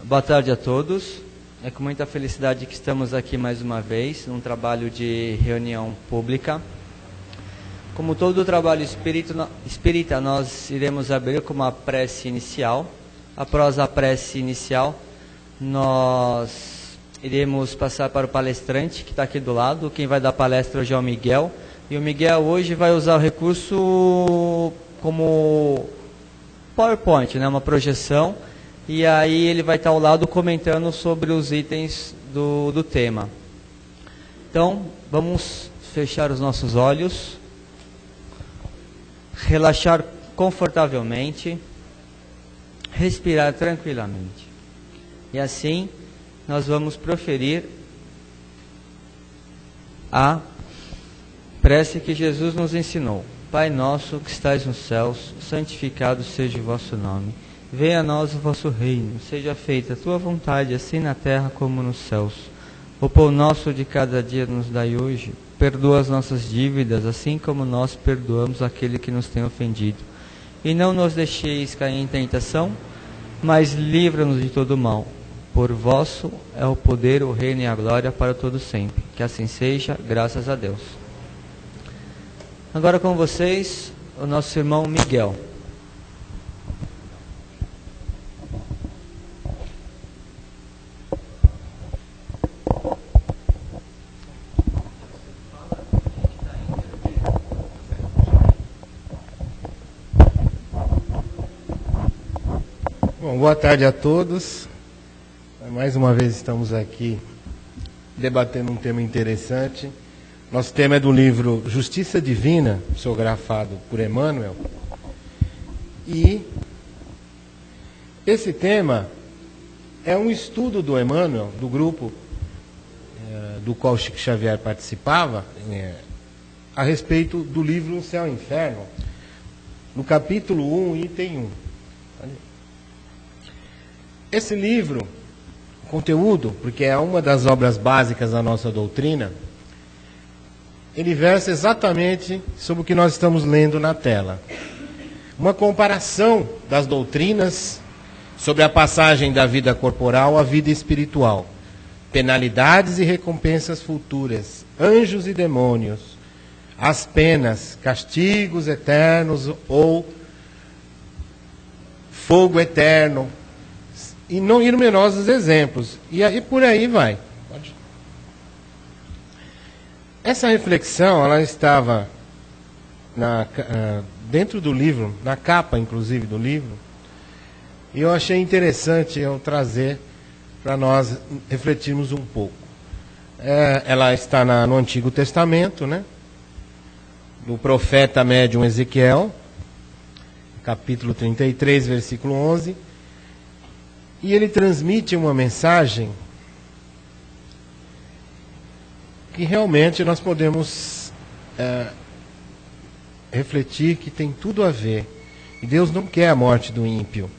Boa tarde a todos. É com muita felicidade que estamos aqui mais uma vez, num trabalho de reunião pública. Como todo o trabalho espírita, nós iremos abrir com uma prece inicial. Após a prece inicial, nós iremos passar para o palestrante, que está aqui do lado. Quem vai dar palestra hoje é o Miguel. E o Miguel hoje vai usar o recurso como PowerPoint, né, uma projeção, e aí ele vai estar ao lado comentando sobre os itens do tema. Então, vamos fechar os nossos olhos, relaxar confortavelmente, respirar tranquilamente. E assim, nós vamos proferir a prece que Jesus nos ensinou. Pai nosso que estais nos céus, santificado seja o vosso nome. Venha a nós o vosso reino, seja feita a tua vontade, assim na terra como nos céus. O pão nosso de cada dia nos dai hoje. Perdoa as nossas dívidas, assim como nós perdoamos aquele que nos tem ofendido. E não nos deixeis cair em tentação, mas livra-nos de todo mal. Por vosso é o poder, o reino e a glória para todo sempre. Que assim seja, graças a Deus. Agora com vocês, o nosso irmão Miguel. Bom, boa tarde a todos. Mais uma vez estamos aqui debatendo um tema interessante. Nosso tema é do livro Justiça Divina, psicografado por Emmanuel. E esse tema é um estudo do Emmanuel, do grupo do qual Chico Xavier participava, a respeito do livro O Céu e o Inferno, no capítulo 1, item 1. Esse livro, o conteúdo, porque é uma das obras básicas da nossa doutrina, ele versa exatamente sobre o que nós estamos lendo na tela. Uma comparação das doutrinas sobre a passagem da vida corporal à vida espiritual. Penalidades e recompensas futuras, anjos e demônios, as penas, castigos eternos ou fogo eterno, e numerosos exemplos. E aí por aí vai. Essa reflexão, ela estava dentro do livro, na capa, inclusive, do livro, e eu achei interessante eu trazer para nós refletirmos um pouco. Ela está no Antigo Testamento, né? Do profeta médium Ezequiel, capítulo 33, versículo 11, e ele transmite uma mensagem que realmente nós podemos refletir que tem tudo a ver. E Deus não quer a morte do ímpio.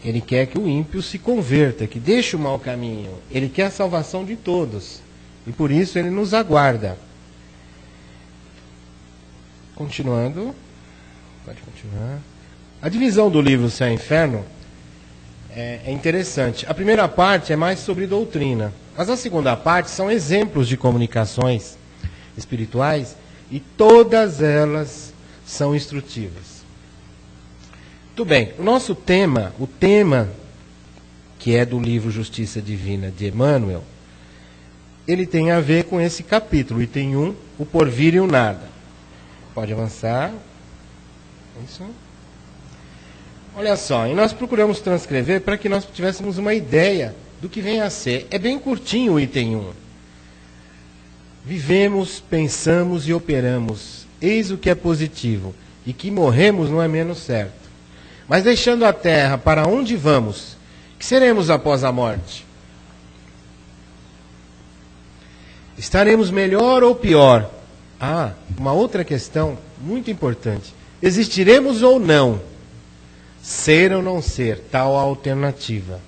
Ele quer que o ímpio se converta, que deixe o mau caminho. Ele quer a salvação de todos. E por isso ele nos aguarda. Continuando. Pode continuar. A divisão do livro Céu e Inferno é interessante. A primeira parte é mais sobre doutrina, mas a segunda parte são exemplos de comunicações espirituais e todas elas são instrutivas. Muito bem, o nosso tema, o tema que é do livro Justiça Divina de Emmanuel, ele tem a ver com esse capítulo, item 1, o porvir e o nada. Pode avançar. Isso. Olha só, e nós procuramos transcrever para que nós tivéssemos uma ideia do que vem a ser. É bem curtinho o item 1. Vivemos, pensamos e operamos. Eis o que é positivo. E que morremos não é menos certo. Mas deixando a terra, para onde vamos? Que seremos após a morte? Estaremos melhor ou pior? Uma outra questão muito importante. Existiremos ou não? Ser ou não ser, tal a alternativa.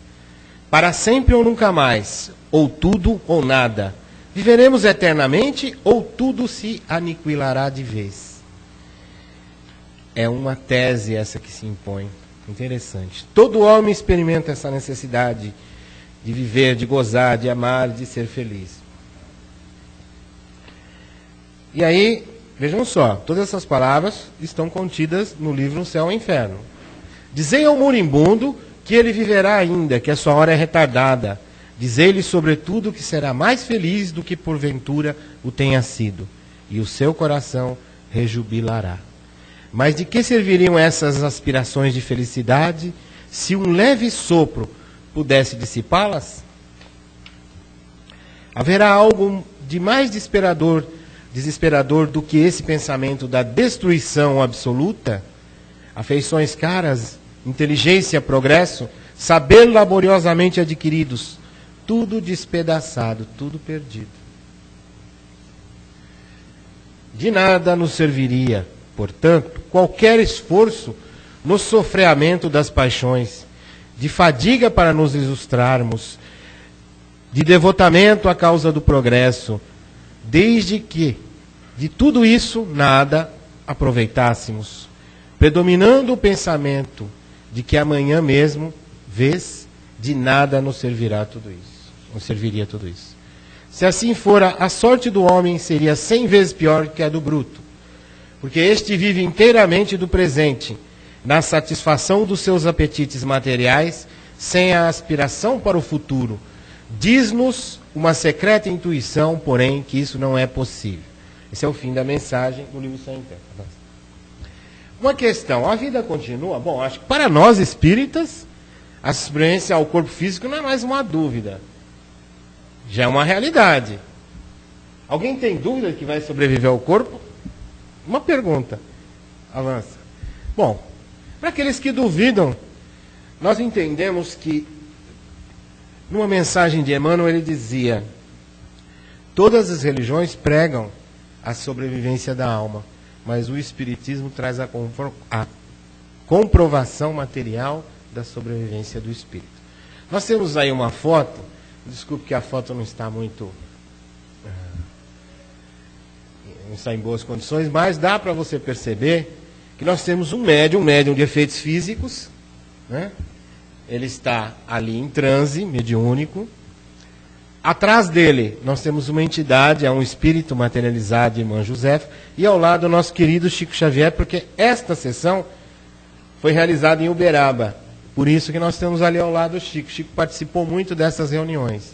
Para sempre ou nunca mais, ou tudo ou nada. Viveremos eternamente ou tudo se aniquilará de vez? é uma tese essa que se impõe. Interessante. Todo homem experimenta essa necessidade de viver, de gozar, de amar, de ser feliz. E aí, vejam só, todas essas palavras estão contidas no livro O Céu e o Inferno. Dizei ao moribundo que ele viverá ainda, que a sua hora é retardada. Dizei-lhe, sobretudo, que será mais feliz do que porventura o tenha sido, e o seu coração rejubilará. Mas de que serviriam essas aspirações de felicidade se um leve sopro pudesse dissipá-las? Haverá algo de mais desesperador do que esse pensamento da destruição absoluta? Afeições caras, inteligência, progresso, saber laboriosamente adquiridos, tudo despedaçado, tudo perdido. De nada nos serviria, portanto, qualquer esforço no sofreamento das paixões, de fadiga para nos ilustrarmos, de devotamento à causa do progresso, desde que de tudo isso nada aproveitássemos, predominando o pensamento de que amanhã mesmo, vez, de nada nos servirá tudo isso, nos serviria tudo isso. Se assim fora, a sorte do homem seria 100 vezes pior que a do bruto, porque este vive inteiramente do presente, na satisfação dos seus apetites materiais, sem a aspiração para o futuro. Diz-nos uma secreta intuição, porém, que isso não é possível. Esse é o fim da mensagem do livro Céu e Inferno. Uma questão, a vida continua? Bom, acho que para nós espíritas, a experiência ao corpo físico não é mais uma dúvida. Já é uma realidade. Alguém tem dúvida que vai sobreviver ao corpo? Uma pergunta. Avança. Bom, para aqueles que duvidam, nós entendemos que, numa mensagem de Emmanuel, ele dizia: todas as religiões pregam a sobrevivência da alma, mas o Espiritismo traz a comprovação material da sobrevivência do espírito. Nós temos aí uma foto, desculpe que a foto não está muito... não está em boas condições, mas dá para você perceber que nós temos um médium de efeitos físicos, né? Ele está ali em transe mediúnico. Atrás dele nós temos uma entidade, é um espírito materializado, irmã Josefa, e ao lado o nosso querido Chico Xavier, porque esta sessão foi realizada em Uberaba. Por isso que nós temos ali ao lado o Chico. Chico participou muito dessas reuniões.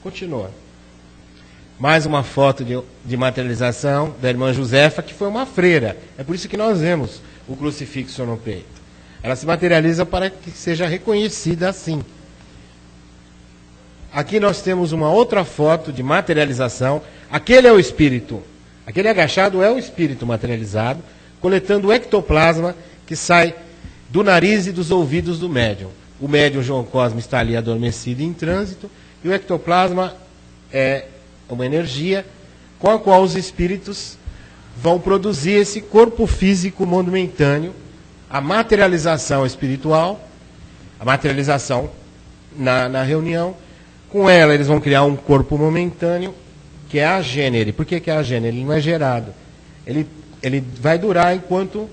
Continua. Mais uma foto de materialização da irmã Josefa, que foi uma freira. É por isso que nós vemos o crucifixo no peito. Ela se materializa para que seja reconhecida assim. Aqui nós temos uma outra foto de materialização. Aquele é o espírito. Aquele agachado é o espírito materializado, coletando o ectoplasma que sai do nariz e dos ouvidos do médium. O médium João Cosme está ali adormecido em trânsito, e o ectoplasma é uma energia com a qual os espíritos vão produzir esse corpo físico momentâneo, a materialização espiritual, a materialização na reunião. Com ela eles vão criar um corpo momentâneo, que é a gênere. Por que é a gênere? Ele não é gerado. Ele vai durar enquanto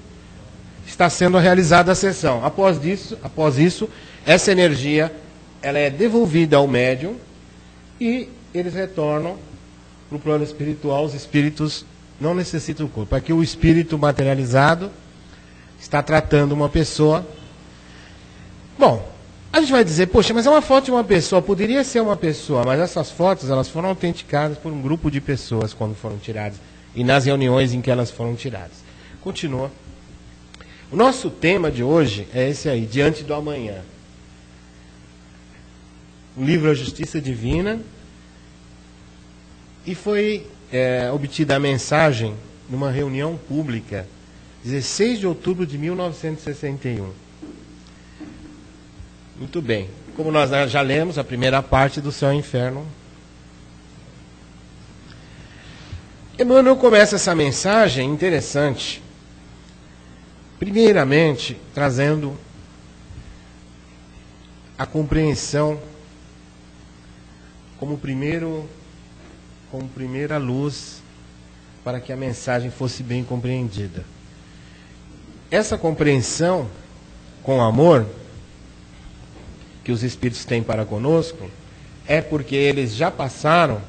está sendo realizada a sessão. Após isso, essa energia ela é devolvida ao médium e eles retornam para o plano espiritual. Os espíritos não necessitam do corpo. Aqui o espírito materializado está tratando uma pessoa. Bom, a gente vai dizer, poxa, mas é uma foto de uma pessoa, poderia ser uma pessoa, mas essas fotos elas foram autenticadas por um grupo de pessoas quando foram tiradas e nas reuniões em que elas foram tiradas. Continua. O nosso tema de hoje é esse aí, Diante do Amanhã. O livro A Justiça Divina. E foi obtida a mensagem numa reunião pública, 16 de outubro de 1961. Muito bem. Como nós já lemos a primeira parte do Céu e Inferno, Emmanuel começa essa mensagem interessante, primeiramente trazendo a compreensão como primeira luz para que a mensagem fosse bem compreendida. essa compreensão com amor que os Espíritos têm para conosco é porque eles já passaram,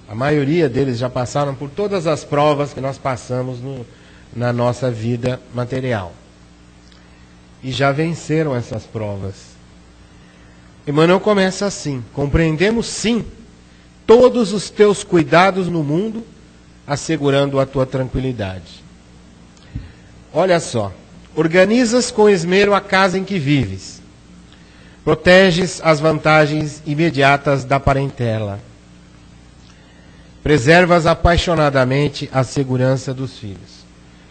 a maioria deles já passaram por todas as provas que nós passamos na nossa vida material. E já venceram essas provas. Emmanuel começa assim: compreendemos sim todos os teus cuidados no mundo, assegurando a tua tranquilidade. Olha só, organizas com esmero a casa em que vives, proteges as vantagens imediatas da parentela, preservas apaixonadamente a segurança dos filhos.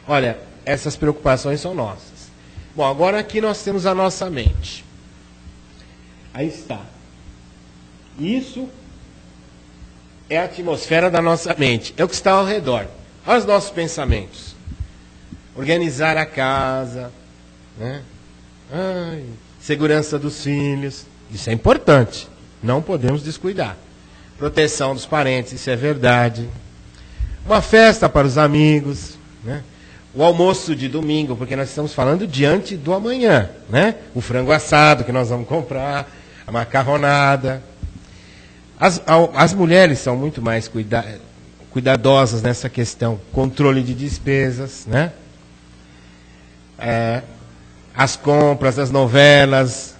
Olha, essas preocupações são nossas. Bom, agora aqui nós temos a nossa mente. Aí está. Isso é a atmosfera da nossa mente. É o que está ao redor. Olha os nossos pensamentos. Organizar a casa, né? Segurança dos filhos. Isso é importante. Não podemos descuidar. Proteção dos parentes, isso é verdade. Uma festa para os amigos, né? O almoço de domingo, porque nós estamos falando diante do amanhã, né? O frango assado que nós vamos comprar, a macarronada. As mulheres são muito mais cuidadosas nessa questão, controle de despesas, né? As compras, as novelas,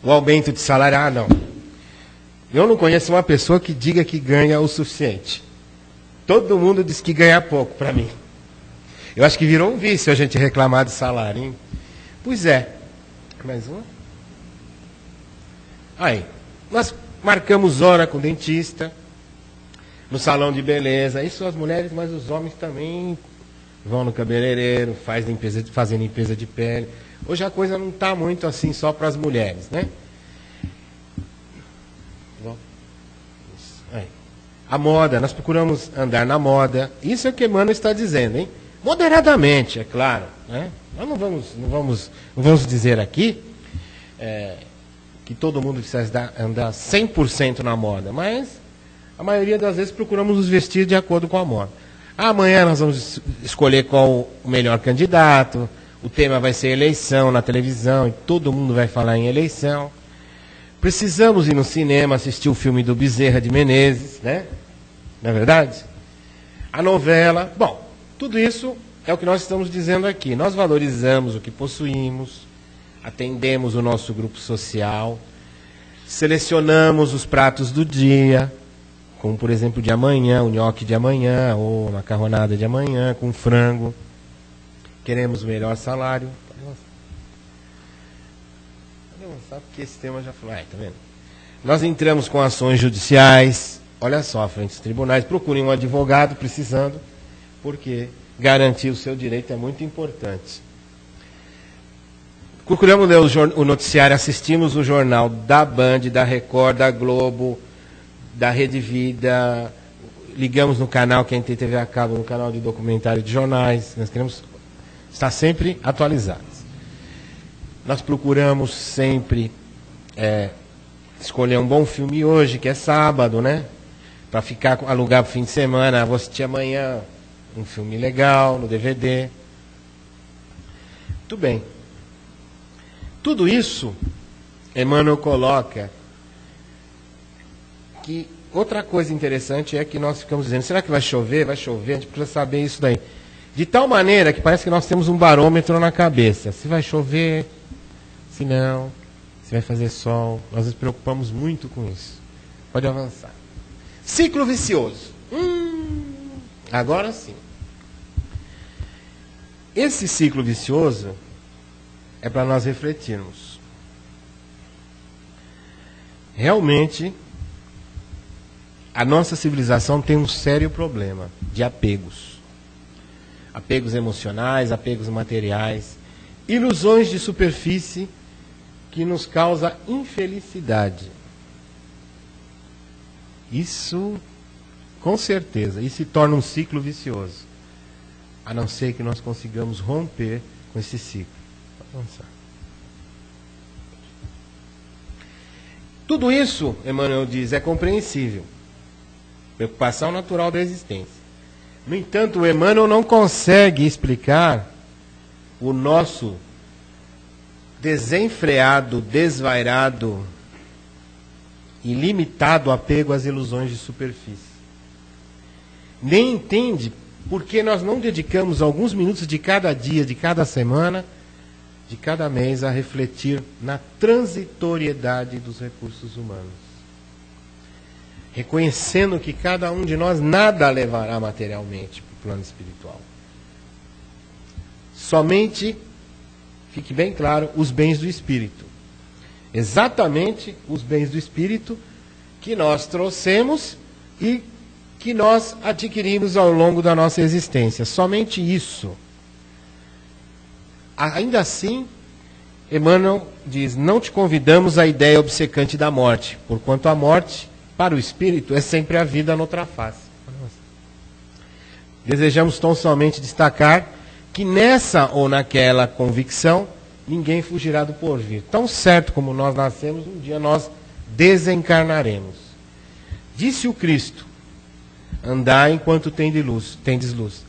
o aumento de salário. Ah, não. Eu não conheço uma pessoa que diga que ganha o suficiente. Todo mundo diz que ganha pouco para mim. Eu acho que virou um vício a gente reclamar de salário, hein? Pois é. Mais uma? Aí, nós marcamos hora com o dentista, no salão de beleza. Isso as mulheres, mas os homens também vão no cabeleireiro, fazem limpeza de pele. Hoje a coisa não está muito assim só para as mulheres, né? Aí. A moda, nós procuramos andar na moda. Isso é o que Emmanuel está dizendo, hein? Moderadamente, é claro, né? Nós não vamos dizer aqui que todo mundo precisa andar 100% na moda, mas a maioria das vezes procuramos nos vestir de acordo com a moda. Amanhã nós vamos escolher qual o melhor candidato, o tema vai ser eleição na televisão, e todo mundo vai falar em eleição. Precisamos ir no cinema assistir o filme do Bezerra de Menezes, né? Não é verdade? A novela. Bom, tudo isso é o que nós estamos dizendo aqui. Nós valorizamos o que possuímos, atendemos o nosso grupo social, selecionamos os pratos do dia, como por exemplo de amanhã, o nhoque de amanhã, ou macarronada de amanhã, com frango. Queremos o melhor salário. Pode avançar, porque esse tema já falou. Tá vendo? Nós entramos com ações judiciais, olha só, frente aos tribunais, procurem um advogado precisando, porque garantir o seu direito é muito importante. Procuramos ler o noticiário, assistimos o jornal da Band, da Record, da Globo, da Rede Vida, ligamos no canal, quem tem TV a cabo, no canal de documentário de jornais. Nós queremos estar sempre atualizados. Nós procuramos sempre escolher um bom filme hoje, que é sábado, né? Para alugar para o fim de semana. Vou assistir amanhã um filme legal no DVD. Muito bem. Tudo isso, Emmanuel coloca que outra coisa interessante é que nós ficamos dizendo, será que vai chover? Vai chover? A gente precisa saber isso daí. De tal maneira que parece que nós temos um barômetro na cabeça. Se vai chover, se não, se vai fazer sol. Nós nos preocupamos muito com isso. Pode avançar. Ciclo vicioso. Agora sim. Esse ciclo vicioso é para nós refletirmos. Realmente, a nossa civilização tem um sério problema de apegos. Apegos emocionais, apegos materiais, ilusões de superfície que nos causa infelicidade. Isso, com certeza, e se torna um ciclo vicioso. A não ser que nós consigamos romper com esse ciclo. Vamos avançar. Tudo isso, Emmanuel diz, é compreensível. Preocupação natural da existência. No entanto, o Emmanuel não consegue explicar o nosso desenfreado, desvairado, ilimitado apego às ilusões de superfície. Nem entende por que nós não dedicamos alguns minutos de cada dia, de cada semana, de cada mês a refletir na transitoriedade dos recursos humanos. Reconhecendo que cada um de nós nada levará materialmente para o plano espiritual. Somente, fique bem claro, os bens do espírito. Exatamente os bens do espírito que nós trouxemos e que nós adquirimos ao longo da nossa existência. Somente isso. Ainda assim, Emmanuel diz: não te convidamos à ideia obcecante da morte, porquanto a morte, para o espírito, é sempre a vida noutra face. Desejamos tão somente destacar que nessa ou naquela convicção, ninguém fugirá do porvir. Tão certo como nós nascemos, um dia nós desencarnaremos. Disse o Cristo: andai enquanto tendes luz.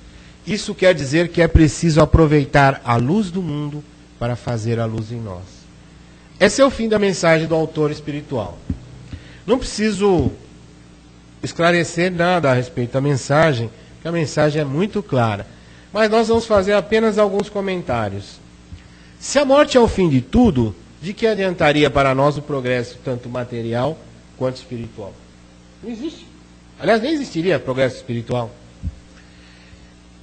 Isso quer dizer que é preciso aproveitar a luz do mundo para fazer a luz em nós. Esse é o fim da mensagem do autor espiritual. Não preciso esclarecer nada a respeito da mensagem, porque a mensagem é muito clara. Mas nós vamos fazer apenas alguns comentários. Se a morte é o fim de tudo, de que adiantaria para nós o progresso tanto material quanto espiritual? Não existe. Aliás, nem existiria progresso espiritual.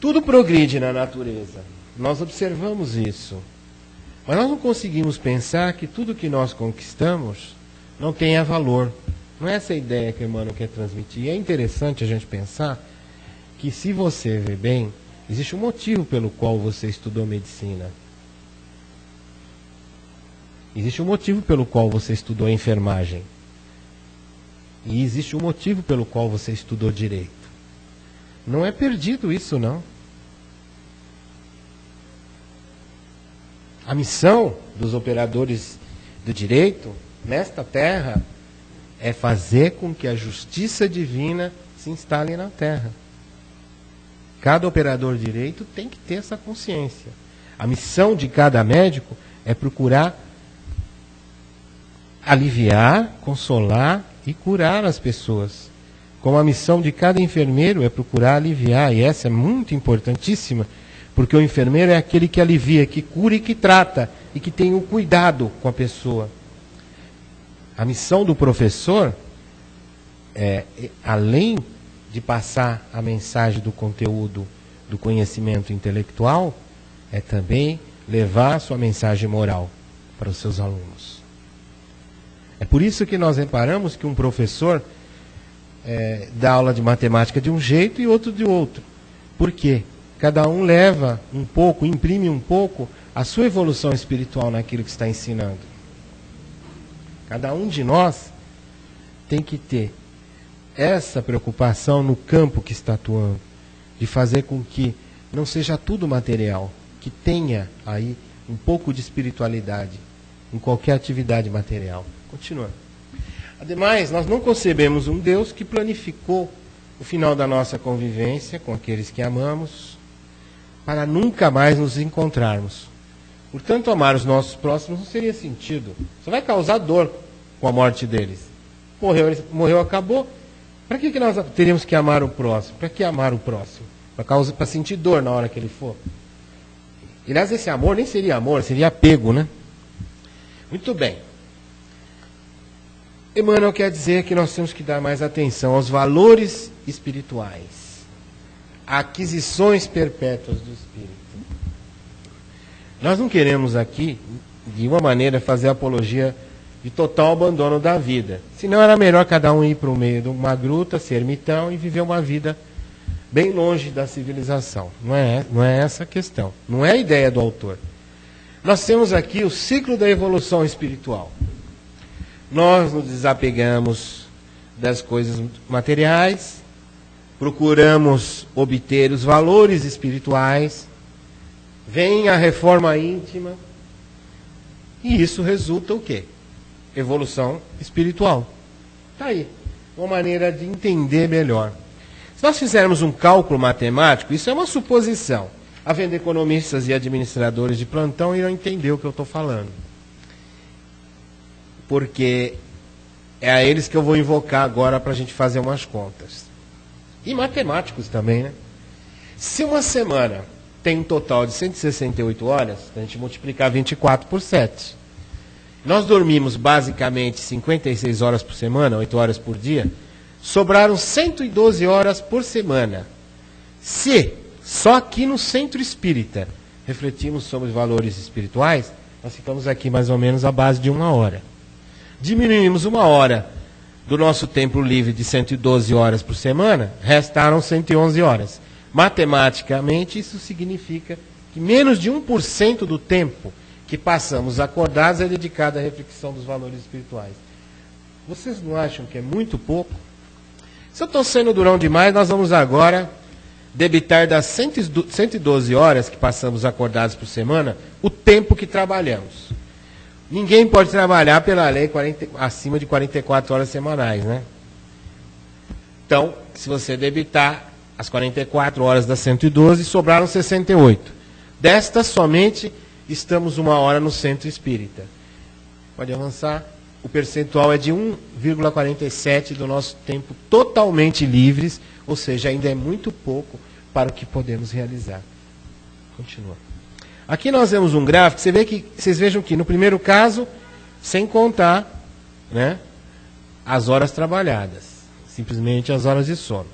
Tudo progride na natureza. Nós observamos isso. Mas nós não conseguimos pensar que tudo que nós conquistamos não tenha valor. Não é essa a ideia que o Emmanuel quer transmitir. E é interessante a gente pensar que, se você vê bem, existe um motivo pelo qual você estudou medicina. Existe um motivo pelo qual você estudou enfermagem. E existe um motivo pelo qual você estudou direito. Não é perdido isso, não. A missão dos operadores do direito nesta terra é fazer com que a justiça divina se instale na terra. Cada operador de direito tem que ter essa consciência. A missão de cada médico é procurar aliviar, consolar e curar as pessoas. Como a missão de cada enfermeiro é procurar aliviar, e essa é muito importantíssima, porque o enfermeiro é aquele que alivia, que cura e que trata, e que tem o cuidado com a pessoa. A missão do professor é, além de passar a mensagem do conteúdo do conhecimento intelectual, é também levar a sua mensagem moral para os seus alunos. É por isso que nós reparamos que um professor dá aula de matemática de um jeito e outro de outro. Por quê? Cada um leva um pouco, imprime um pouco a sua evolução espiritual naquilo que está ensinando. Cada um de nós tem que ter essa preocupação no campo que está atuando, de fazer com que não seja tudo material, que tenha aí um pouco de espiritualidade em qualquer atividade material. Continuando. Ademais, nós não concebemos um Deus que planificou o final da nossa convivência com aqueles que amamos para nunca mais nos encontrarmos. Portanto, amar os nossos próximos não seria sentido. Só vai causar dor com a morte deles. Morreu, acabou. Para que nós teríamos que amar o próximo? Para que amar o próximo? Para sentir dor na hora que ele for? E, aliás, esse amor nem seria amor, seria apego, né? Muito bem. Emmanuel quer dizer que nós temos que dar mais atenção aos valores espirituais, aquisições perpétuas do espírito. Nós não queremos aqui, de uma maneira, fazer apologia de total abandono da vida. Senão era melhor cada um ir para o meio de uma gruta, ser ermitão e viver uma vida bem longe da civilização. Não é essa a questão. Não é a ideia do autor. Nós temos aqui o ciclo da evolução espiritual. Nós nos desapegamos das coisas materiais, procuramos obter os valores espirituais, vem a reforma íntima, e isso resulta o quê? Evolução espiritual. Está aí, uma maneira de entender melhor. Se nós fizermos um cálculo matemático, isso é uma suposição, Havendo economistas e administradores de plantão, irão entender o que eu estou falando. Porque é a eles que eu vou invocar agora para a gente fazer umas contas. E matemáticos também, né? Se uma semana tem um total de 168 horas, a gente multiplicar 24 por 7. Nós dormimos basicamente 56 horas por semana, 8 horas por dia, sobraram 112 horas por semana. Se só aqui no Centro Espírita refletimos sobre os valores espirituais, nós ficamos aqui mais ou menos à base de 1 hora. Diminuímos 1 hora do nosso tempo livre de 112 horas por semana, restaram 111 horas. Matematicamente, isso significa que menos de 1% do tempo que passamos acordados é dedicado à reflexão dos valores espirituais. Vocês não acham que é muito pouco? Se eu estou sendo durão demais, nós vamos agora debitar das 112 horas que passamos acordados por semana, o tempo que trabalhamos. Ninguém pode trabalhar pela lei acima de 44 horas semanais, né? Então, se você debitar as 44 horas das 112, sobraram 68. Destas, somente estamos 1 hora no Centro Espírita. Pode avançar. O percentual é de 1,47 do nosso tempo totalmente livres, ou seja, ainda é muito pouco para o que podemos realizar. Continua. Aqui nós vemos um gráfico, vocês vejam que no primeiro caso, sem contar, né, as horas trabalhadas, simplesmente as horas de sono,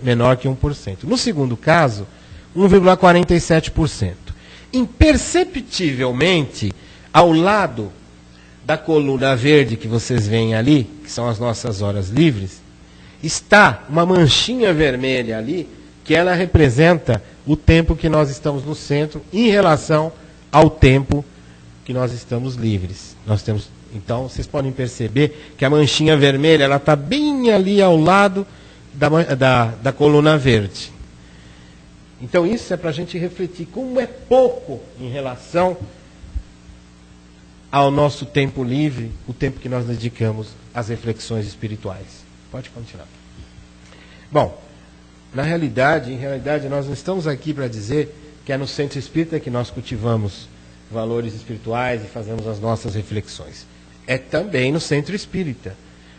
menor que 1%. No segundo caso, 1,47%. Imperceptivelmente, ao lado da coluna verde que vocês veem ali, que são as nossas horas livres, está uma manchinha vermelha ali, que ela representa o tempo que nós estamos no centro em relação ao tempo que nós estamos livres. Então, vocês podem perceber que a manchinha vermelha ela está bem ali ao lado da coluna verde. Então, isso é para a gente refletir como é pouco em relação ao nosso tempo livre, o tempo que nós dedicamos às reflexões espirituais. Pode continuar. Bom, em realidade, nós não estamos aqui para dizer que é no Centro Espírita que nós cultivamos valores espirituais e fazemos as nossas reflexões. É também no Centro Espírita.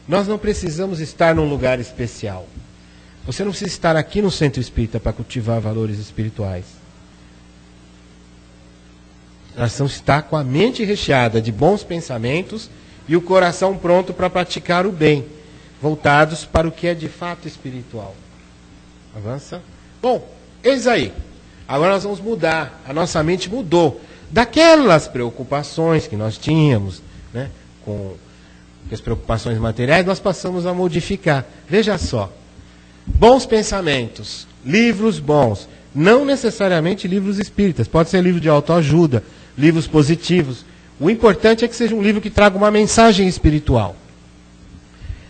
Nós não precisamos estar num lugar especial. Você não precisa estar aqui no Centro Espírita para cultivar valores espirituais. Nós precisamos estar com a mente recheada de bons pensamentos e o coração pronto para praticar o bem, voltados para o que é de fato espiritual. Avança. Bom, eis aí. Agora nós vamos mudar. A nossa mente mudou. Daquelas preocupações que nós tínhamos, né, com as preocupações materiais, nós passamos a modificar. Veja só. Bons pensamentos, livros bons, não necessariamente livros espíritas, pode ser livro de autoajuda, livros positivos. O importante é que seja um livro que traga uma mensagem espiritual.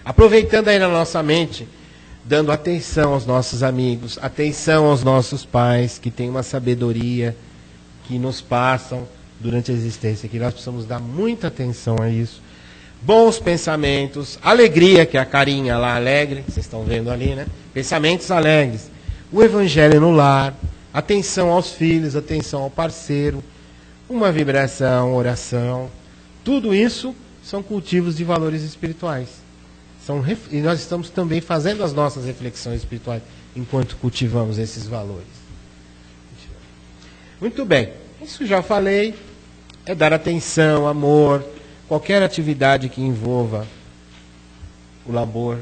Aproveitando aí na nossa mente, dando atenção aos nossos amigos, atenção aos nossos pais, que têm uma sabedoria, que nos passam durante a existência, que nós precisamos dar muita atenção a isso. Bons pensamentos, alegria, que é a carinha lá alegre, vocês estão vendo ali, né? Pensamentos alegres. O evangelho no lar, atenção aos filhos, atenção ao parceiro, uma vibração, oração. Tudo isso são cultivos de valores espirituais. E nós estamos também fazendo as nossas reflexões espirituais enquanto cultivamos esses valores. Muito bem, isso já falei, é dar atenção, amor, qualquer atividade que envolva o labor,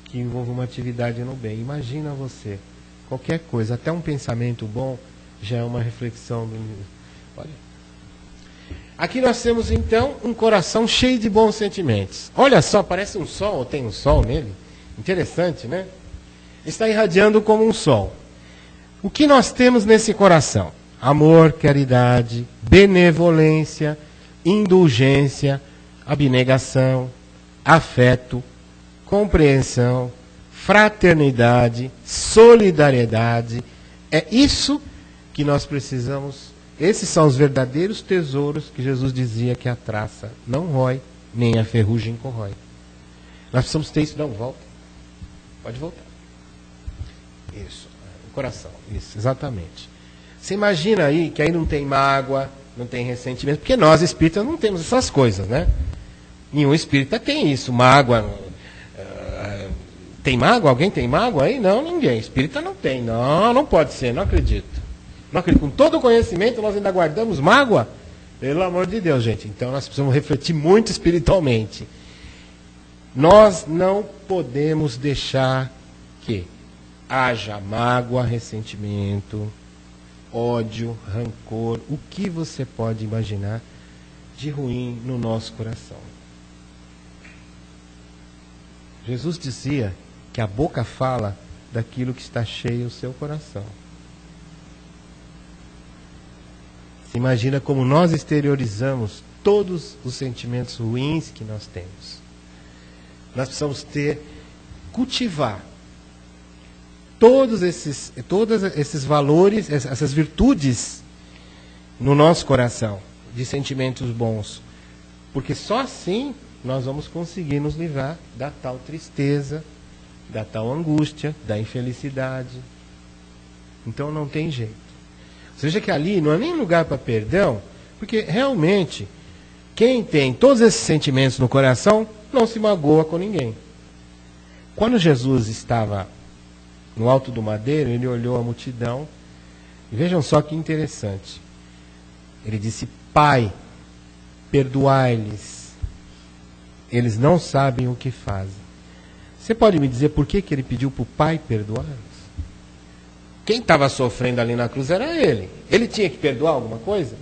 que envolva uma atividade no bem. Imagina você, qualquer coisa, até um pensamento bom, já é uma reflexão do... Olha. Aqui nós temos, então, um coração cheio de bons sentimentos. Olha só, parece um sol, ou tem um sol nele. Interessante, né? Está irradiando como um sol. O que nós temos nesse coração? Amor, caridade, benevolência, indulgência, abnegação, afeto, compreensão, fraternidade, solidariedade. É isso que nós precisamos. Esses são os verdadeiros tesouros que Jesus dizia que a traça não rói, nem a ferrugem corrói. Nós precisamos ter isso. Não, volta. Pode voltar. Isso. O coração, isso, exatamente. Você imagina aí que aí não tem mágoa, não tem ressentimento, porque nós espíritas não temos essas coisas, né? Nenhum espírita tem isso, mágoa. Tem mágoa? Alguém tem mágoa aí? Não, ninguém. Espírita não tem. Não, não pode ser, não acredito. Não acredito. Com todo o conhecimento, nós ainda guardamos mágoa? Pelo amor de Deus, gente. Então nós precisamos refletir muito espiritualmente. Nós não podemos deixar que haja mágoa, ressentimento, ódio, rancor, o que você pode imaginar de ruim no nosso coração. Jesus dizia que a boca fala daquilo que está cheio o seu coração. Se imagina como nós exteriorizamos todos os sentimentos ruins que nós temos. Nós precisamos cultivar todos esses valores, essas virtudes no nosso coração, de sentimentos bons. Porque só assim nós vamos conseguir nos livrar da tal tristeza, da tal angústia, da infelicidade. Então não tem jeito. Ou seja que ali não é nem lugar para perdão, porque realmente quem tem todos esses sentimentos no coração não se magoa com ninguém. Quando Jesus estava no alto do madeiro, ele olhou a multidão, e vejam só que interessante. Ele disse: Pai, perdoai-lhes, eles não sabem o que fazem. Você pode me dizer por que ele pediu para o Pai perdoá-los? Quem estava sofrendo ali na cruz era ele. Ele tinha que perdoar alguma coisa?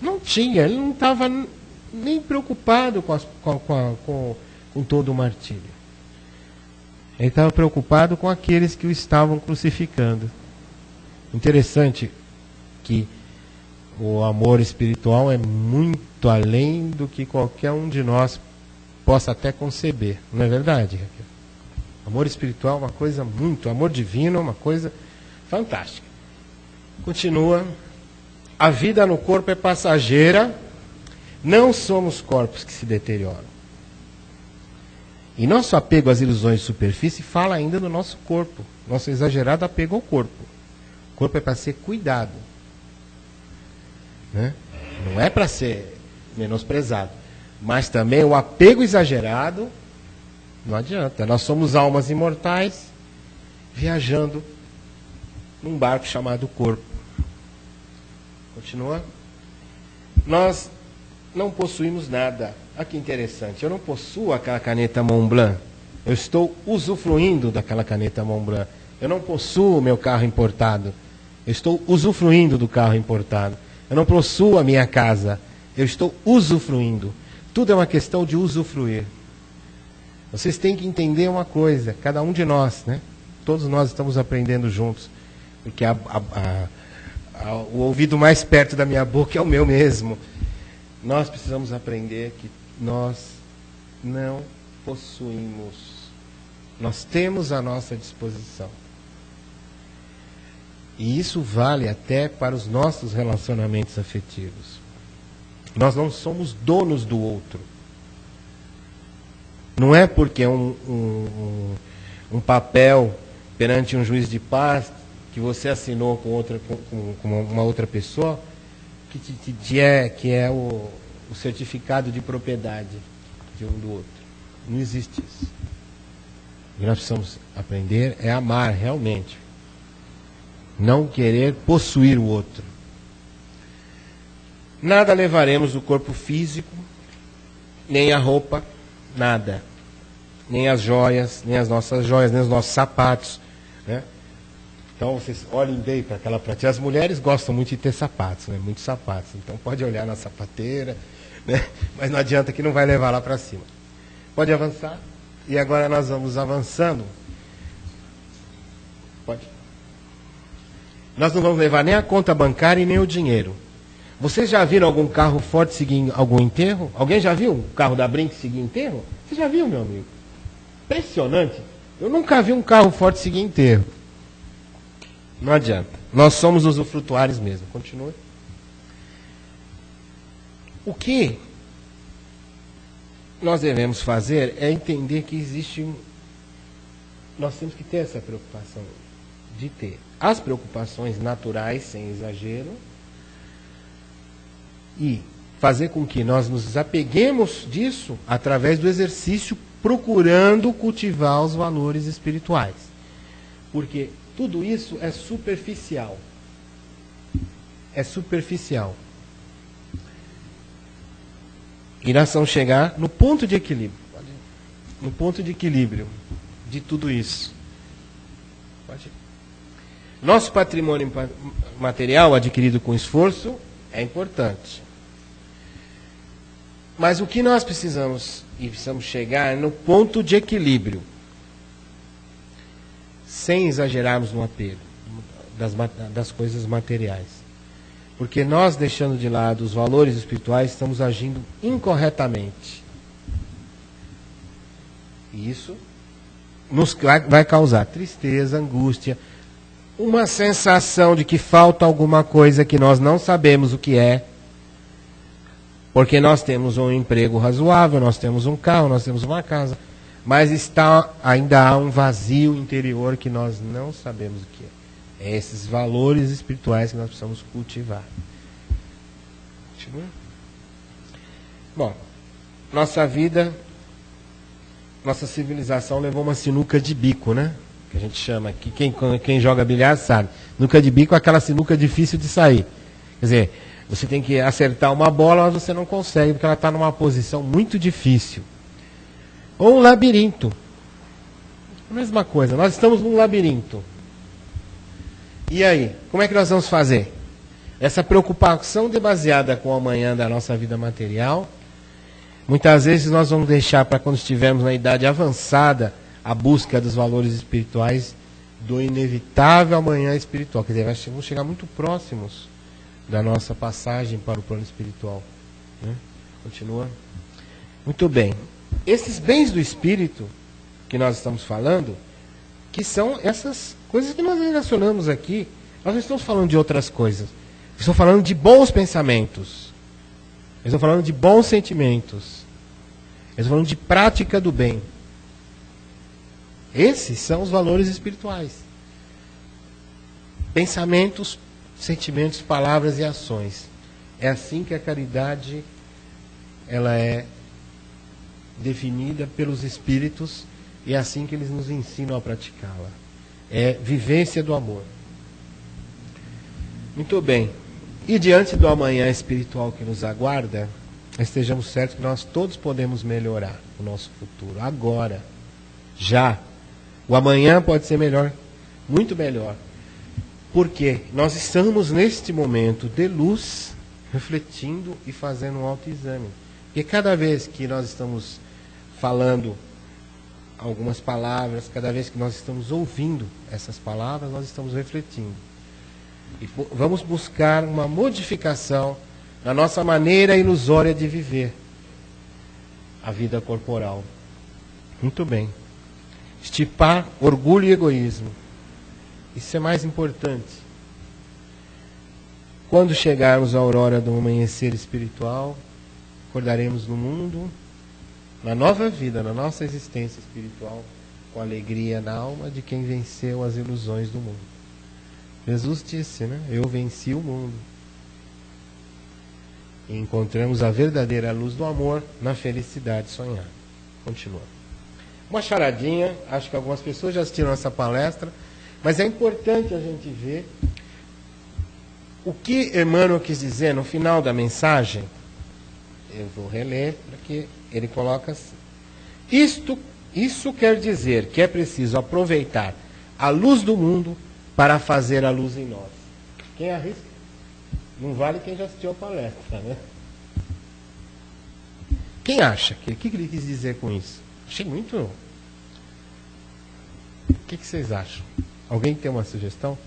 Não tinha, ele não estava nem preocupado com todo o martírio. Ele estava preocupado com aqueles que o estavam crucificando. Interessante que o amor espiritual é muito além do que qualquer um de nós possa até conceber. Não é verdade, Raquel? Amor espiritual é uma coisa muito... Amor divino é uma coisa fantástica. Continua. A vida no corpo é passageira. Não somos corpos que se deterioram. E nosso apego às ilusões de superfície fala ainda do nosso corpo. Nosso exagerado apego ao corpo. O corpo é para ser cuidado. Né? Não é para ser menosprezado. Mas também o apego exagerado não adianta. Nós somos almas imortais viajando num barco chamado corpo. Continua. Nós não possuímos nada. Olha que interessante. Eu não possuo aquela caneta Montblanc. Eu estou usufruindo daquela caneta Montblanc. Eu não possuo o meu carro importado. Eu estou usufruindo do carro importado. Eu não possuo a minha casa. Eu estou usufruindo. Tudo é uma questão de usufruir. Vocês têm que entender uma coisa, cada um de nós, né? Todos nós estamos aprendendo juntos. Porque o ouvido mais perto da minha boca é o meu mesmo. Nós precisamos aprender que nós não possuímos. Nós temos à nossa disposição. E isso vale até para os nossos relacionamentos afetivos. Nós não somos donos do outro. Não é porque um papel perante um juiz de paz que você assinou com uma outra pessoa que é o certificado de propriedade de um do outro. Não existe isso. O que nós precisamos aprender é amar realmente. Não querer possuir o outro. Nada levaremos do corpo físico, nem a roupa, nada. Nem as joias, nem as nossas joias, nem os nossos sapatos. Né? Então vocês olhem bem para aquela prateleira. As mulheres gostam muito de ter sapatos, né? Muitos sapatos. Então pode olhar na sapateira, né? Mas não adianta que não vai levar lá para cima. Pode avançar. E agora nós vamos avançando. Pode. Nós não vamos levar nem a conta bancária e nem o dinheiro. Vocês já viram algum carro forte seguir algum enterro? Alguém já viu um carro da Brinks seguir enterro? Você já viu, meu amigo? Impressionante. Eu nunca vi um carro forte seguir enterro. Não adianta. Nós somos usufrutuários mesmo. Continua. O que nós devemos fazer é entender que existe nós temos que ter essa preocupação de ter as preocupações naturais, sem exagero, e fazer com que nós nos desapeguemos disso através do exercício, procurando cultivar os valores espirituais. Porque tudo isso é superficial. É superficial. E nós vamos chegar no ponto de equilíbrio. No ponto de equilíbrio de tudo isso. Nosso patrimônio material adquirido com esforço é importante. Mas o que nós precisamos chegar é no ponto de equilíbrio, sem exagerarmos no apego das coisas materiais. Porque nós, deixando de lado os valores espirituais, estamos agindo incorretamente. E isso nos vai causar tristeza, angústia, uma sensação de que falta alguma coisa que nós não sabemos o que é. Porque nós temos um emprego razoável, nós temos um carro, nós temos uma casa, mas ainda há um vazio interior que nós não sabemos o que é. É esses valores espirituais que nós precisamos cultivar. Continua? Bom, nossa vida, nossa civilização levou uma sinuca de bico, né? Que a gente chama aqui, quem joga bilhar sabe. Sinuca de bico é aquela sinuca difícil de sair. Quer dizer, você tem que acertar uma bola, mas você não consegue, porque ela está numa posição muito difícil. Ou um labirinto. A mesma coisa, nós estamos num labirinto. E aí, como é que nós vamos fazer? Essa preocupação demasiada com o amanhã da nossa vida material, muitas vezes nós vamos deixar para quando estivermos na idade avançada a busca dos valores espirituais do inevitável amanhã espiritual. Quer dizer, vamos chegar muito próximos da nossa passagem para o plano espiritual. Né? Continua. Muito bem. Esses bens do espírito que nós estamos falando, que são essas coisas que nós relacionamos aqui, nós não estamos falando de outras coisas. Estamos falando de bons pensamentos. Estamos falando de bons sentimentos. Estamos falando de prática do bem. Esses são os valores espirituais. Pensamentos, sentimentos, palavras e ações. É assim que a caridade ela é definida pelos espíritos e é assim que eles nos ensinam a praticá-la. É vivência do amor. Muito bem. E diante do amanhã espiritual que nos aguarda, estejamos certos que nós todos podemos melhorar o nosso futuro. Agora. Já. O amanhã pode ser melhor. Muito melhor. Porque nós estamos neste momento de luz, refletindo e fazendo um autoexame. Porque cada vez que nós estamos falando algumas palavras, cada vez que nós estamos ouvindo essas palavras, nós estamos refletindo. E vamos buscar uma modificação na nossa maneira ilusória de viver a vida corporal. Muito bem. Estipar orgulho e egoísmo. Isso é mais importante. Quando chegarmos à aurora do amanhecer espiritual, acordaremos no mundo, na nova vida, na nossa existência espiritual, com alegria na alma de quem venceu as ilusões do mundo. Jesus disse, né? Eu venci o mundo. E encontramos a verdadeira luz do amor na felicidade sonhada. Continua. Uma charadinha, acho que algumas pessoas já assistiram essa palestra, mas é importante a gente ver o que Emmanuel quis dizer no final da mensagem. Eu vou reler, porque ele coloca assim. Isso quer dizer que é preciso aproveitar a luz do mundo para fazer a luz em nós. Quem arrisca? Não vale quem já assistiu a palestra, né? Quem acha? O que ele quis dizer com isso? Achei muito... O que vocês acham? Alguém tem uma sugestão?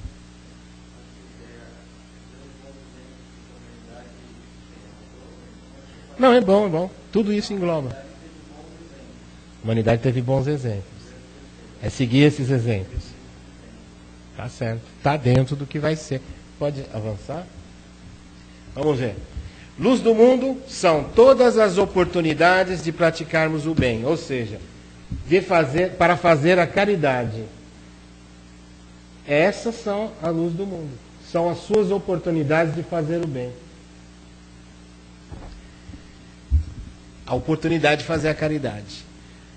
Não, é bom, é bom. Tudo isso engloba. A humanidade teve bons exemplos. É seguir esses exemplos. Tá certo. Tá dentro do que vai ser. Pode avançar? Vamos ver. Luz do mundo são todas as oportunidades de praticarmos o bem. Ou seja, para fazer a caridade. Essas são a luz do mundo. São as suas oportunidades de fazer o bem. A oportunidade de fazer a caridade.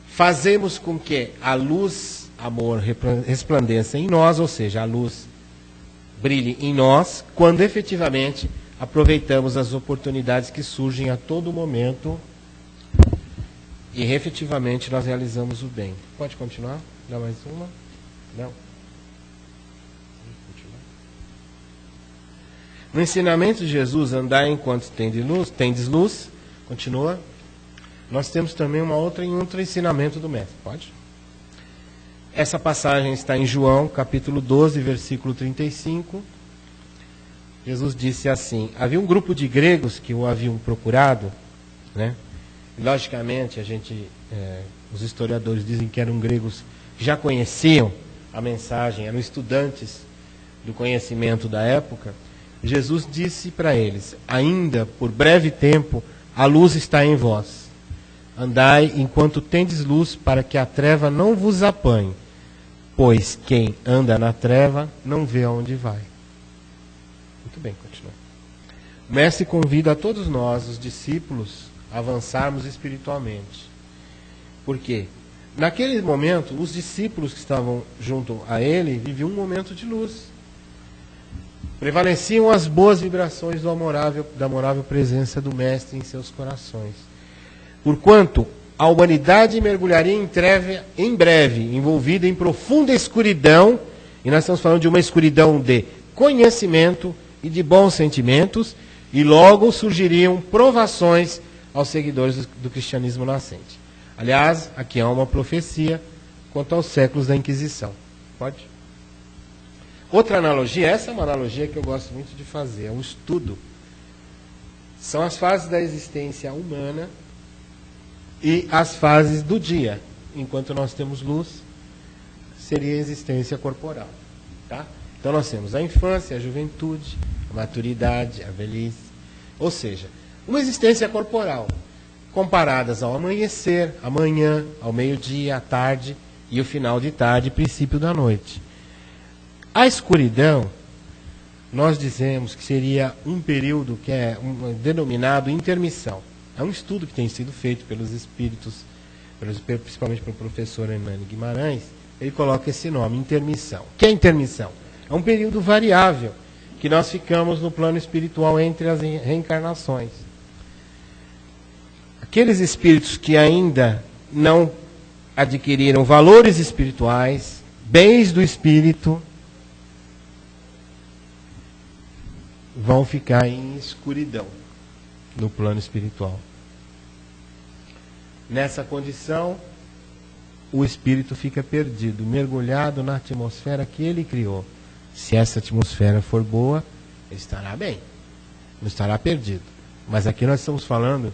Fazemos com que a luz, amor, resplandeça em nós, ou seja, a luz brilhe em nós, quando efetivamente aproveitamos as oportunidades que surgem a todo momento e efetivamente nós realizamos o bem. Pode continuar? Dá mais uma? Não. No ensinamento de Jesus, andai enquanto tendes luz, continua. Nós temos também um outro ensinamento do Mestre. Pode? Essa passagem está em João, capítulo 12, versículo 35. Jesus disse assim: havia um grupo de gregos que o haviam procurado, né? Logicamente, os historiadores dizem que eram gregos que já conheciam a mensagem, eram estudantes do conhecimento da época. Jesus disse para eles: ainda por breve tempo a luz está em vós. Andai enquanto tendes luz, para que a treva não vos apanhe, pois quem anda na treva não vê aonde vai. Muito bem, continua. O Mestre convida a todos nós, os discípulos, a avançarmos espiritualmente. Por quê? Naquele momento, os discípulos que estavam junto a ele viviam um momento de luz. Prevaleciam as boas vibrações da amorável presença do Mestre em seus corações. Porquanto a humanidade mergulharia em breve, envolvida em profunda escuridão, e nós estamos falando de uma escuridão de conhecimento e de bons sentimentos, e logo surgiriam provações aos seguidores do cristianismo nascente. Aliás, aqui há uma profecia quanto aos séculos da Inquisição. Pode? Outra analogia, essa é uma analogia que eu gosto muito de fazer, é um estudo. São as fases da existência humana e as fases do dia. Enquanto nós temos luz, seria a existência corporal. Tá? Então nós temos a infância, a juventude, a maturidade, a velhice. Ou seja, uma existência corporal, comparadas ao amanhecer, amanhã, ao meio-dia, à tarde e o final de tarde e princípio da noite. A escuridão, nós dizemos que seria um período que é denominado intermissão. É um estudo que tem sido feito pelos espíritos, principalmente pelo professor Hernani Guimarães. Ele coloca esse nome, intermissão. O que é intermissão? É um período variável que nós ficamos no plano espiritual entre as reencarnações. Aqueles espíritos que ainda não adquiriram valores espirituais, bens do espírito, vão ficar em escuridão no plano espiritual. Nessa condição, o espírito fica perdido, mergulhado na atmosfera que ele criou. Se essa atmosfera for boa, ele estará bem, não estará perdido. Mas aqui nós estamos falando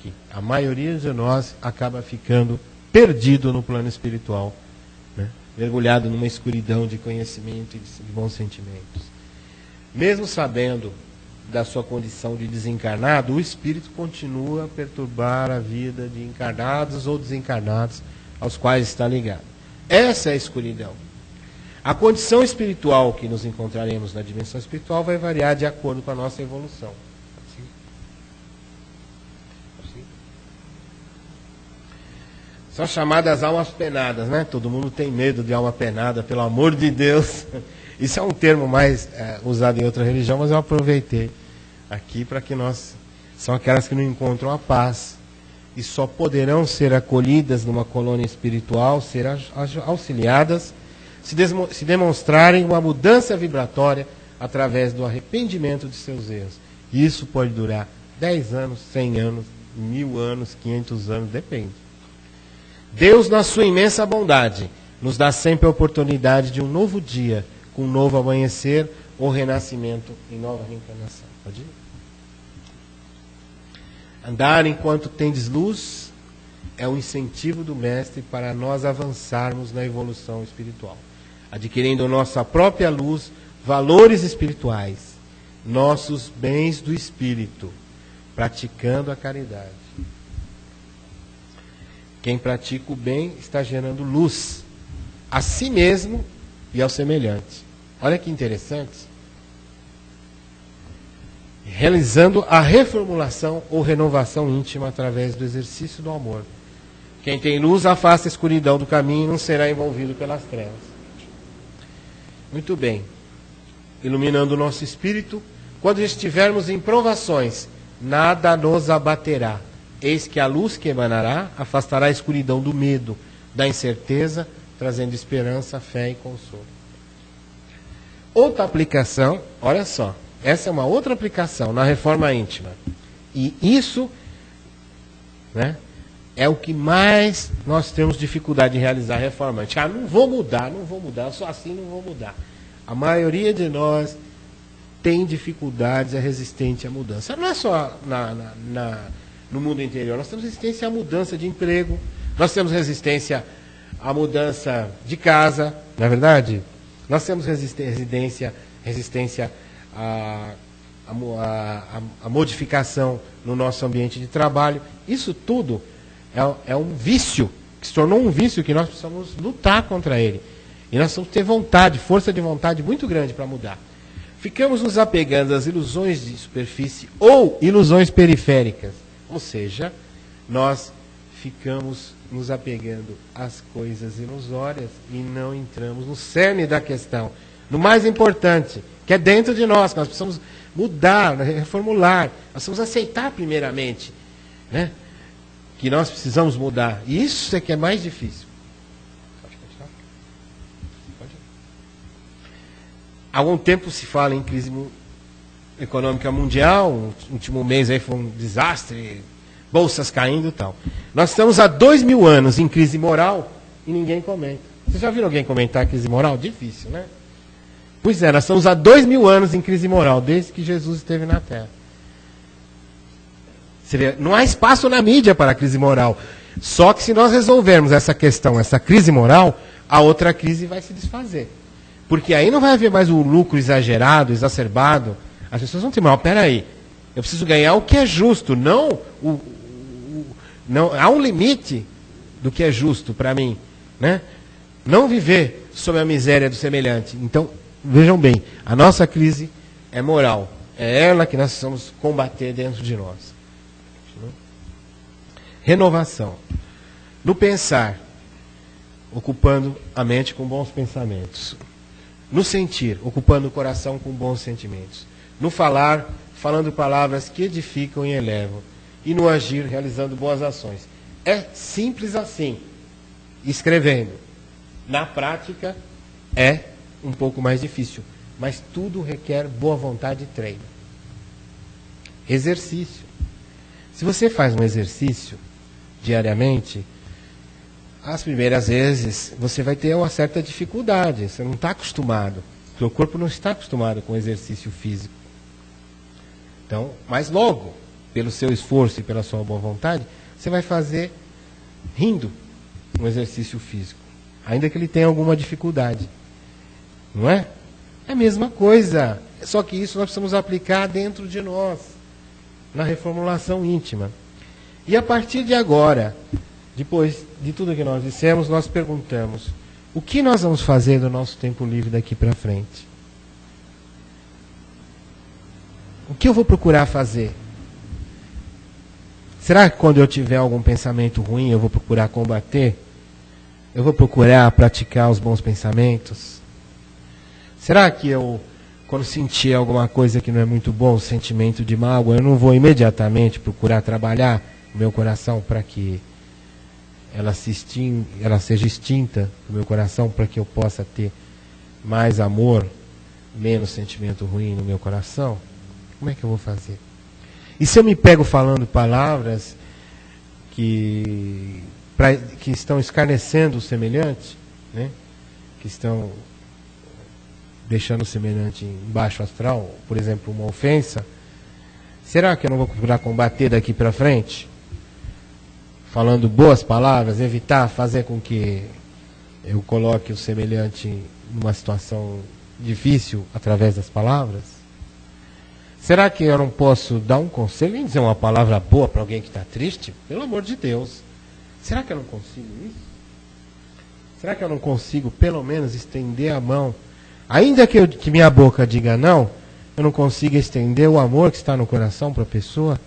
que a maioria de nós acaba ficando perdido no plano espiritual, né? Mergulhado numa escuridão de conhecimento e de bons sentimentos. Mesmo sabendo da sua condição de desencarnado, o espírito continua a perturbar a vida de encarnados ou desencarnados aos quais está ligado. Essa é a escuridão. A condição espiritual que nos encontraremos na dimensão espiritual vai variar de acordo com a nossa evolução. São chamadas almas penadas, né? Todo mundo tem medo de alma penada, pelo amor de Deus. Isso é um termo mais usado em outra religião, mas eu aproveitei aqui para que nós... São aquelas que não encontram a paz e só poderão ser acolhidas numa colônia espiritual, ser auxiliadas, se demonstrarem uma mudança vibratória através do arrependimento de seus erros. E isso pode durar 10 anos, 100 anos, 1000 anos, 500 anos, depende. Deus, na sua imensa bondade, nos dá sempre a oportunidade de um novo dia, com um novo amanhecer ou renascimento em nova reencarnação. Pode ir? Andar enquanto tendes luz é um incentivo do Mestre para nós avançarmos na evolução espiritual, adquirindo nossa própria luz, valores espirituais, nossos bens do espírito, praticando a caridade. Quem pratica o bem está gerando luz a si mesmo e ao semelhante. Olha que interessante. Realizando a reformulação ou renovação íntima através do exercício do amor. Quem tem luz afasta a escuridão do caminho e não será envolvido pelas trevas. Muito bem. Iluminando o nosso espírito, quando estivermos em provações, nada nos abaterá. Eis que a luz que emanará afastará a escuridão do medo, da incerteza, trazendo esperança, fé e consolo. Outra aplicação, olha só, essa é uma outra aplicação na reforma íntima. E isso, né, é o que mais nós temos dificuldade de realizar a reforma íntima. Não vou mudar, eu sou assim, não vou mudar. A maioria de nós tem dificuldades, é resistente à mudança. Não é só no mundo interior, nós temos resistência à mudança de emprego, nós temos resistência à mudança de casa, não é verdade? Nós temos resistência à modificação no nosso ambiente de trabalho. Isso tudo é um vício, que se tornou um vício que nós precisamos lutar contra ele. E nós precisamos ter vontade, força de vontade muito grande para mudar. Ficamos nos apegando às ilusões de superfície ou ilusões periféricas. Ou seja, nós ficamos nos apegando às coisas ilusórias e não entramos no cerne da questão, no mais importante, que é dentro de nós, que nós precisamos mudar, reformular, nós precisamos aceitar primeiramente, né, que nós precisamos mudar. E isso é que é mais difícil. Pode continuar? Pode. Há algum tempo se fala em crise econômica mundial, o último mês aí foi um desastre, bolsas caindo e tal. Nós estamos há 2000 anos em crise moral e ninguém comenta. Vocês já viram alguém comentar crise moral? Difícil, né? Pois é, nós estamos há 2000 anos em crise moral, desde que Jesus esteve na Terra. Não há espaço na mídia para a crise moral. Só que se nós resolvermos essa questão, essa crise moral, a outra crise vai se desfazer. Porque aí não vai haver mais o lucro exagerado, exacerbado. As pessoas vão ter, mas peraí, eu preciso ganhar o que é justo, não há um limite do que é justo para mim, né? Não viver sob a miséria do semelhante. Então, vejam bem, a nossa crise é moral. É ela que nós precisamos combater dentro de nós. Renovação. No pensar, ocupando a mente com bons pensamentos. No sentir, ocupando o coração com bons sentimentos. No falar, falando palavras que edificam e elevam. E no agir, realizando boas ações. É simples assim, escrevendo. Na prática, é um pouco mais difícil. Mas tudo requer boa vontade e treino. Exercício. Se você faz um exercício diariamente, as primeiras vezes você vai ter uma certa dificuldade. Você não está acostumado. O seu corpo não está acostumado com o exercício físico. Então, mas logo, pelo seu esforço e pela sua boa vontade, você vai fazer rindo um exercício físico, ainda que ele tenha alguma dificuldade. Não é? É a mesma coisa. Só que isso nós precisamos aplicar dentro de nós, na reformulação íntima. E a partir de agora, depois de tudo que nós dissemos, nós perguntamos: o que nós vamos fazer do nosso tempo livre daqui para frente? O que eu vou procurar fazer? Será que quando eu tiver algum pensamento ruim, eu vou procurar combater? Eu vou procurar praticar os bons pensamentos? Será que eu, quando sentir alguma coisa que não é muito bom, sentimento de mágoa, eu não vou imediatamente procurar trabalhar o meu coração para que ela seja extinta do meu coração, para que eu possa ter mais amor, menos sentimento ruim no meu coração? Como é que eu vou fazer? E se eu me pego falando palavras que estão escarnecendo o semelhante, né? Que estão deixando o semelhante em baixo astral, por exemplo, uma ofensa, será que eu não vou procurar combater daqui para frente? Falando boas palavras, evitar fazer com que eu coloque o semelhante numa situação difícil através das palavras? Será que eu não posso dar um conselho e dizer uma palavra boa para alguém que está triste? Pelo amor de Deus. Será que eu não consigo isso? será que eu não consigo pelo menos estender a mão? Ainda que minha boca diga não, eu não consigo estender o amor que está no coração para a pessoa?